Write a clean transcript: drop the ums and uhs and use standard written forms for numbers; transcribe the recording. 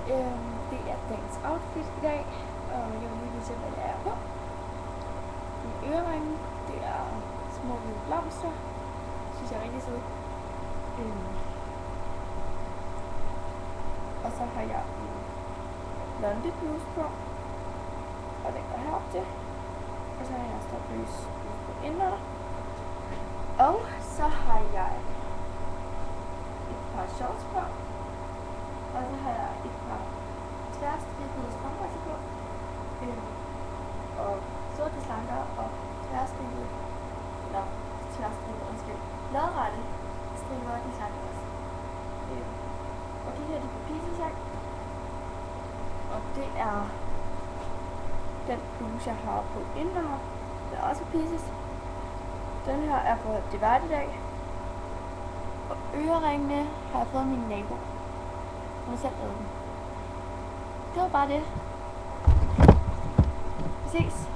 Det er dagens outfit i dag, og jeg vil lige vise, hvad jeg er på. Mine øreringe, det er små hvide blomster. Synes jeg er rigtig søde. Og så har jeg en blonde bluse på, og den går herop til. Og så har jeg strapløs bluse på indvendig. Og så har jeg et par shorts på. Og så har jeg et par tværstribede strømpebukser på. Og sorte slanker og tværstribede, lodrette striber, de slanker også. Og de her, de er på Pieces-sang. Og det er den bluse, jeg har på indvendig. Det er også Pieces. Den her er på Divide i dag. Og øreringene har jeg fået af min nabo. Hun har selv lavet dem. Det var bare det. Vi ses.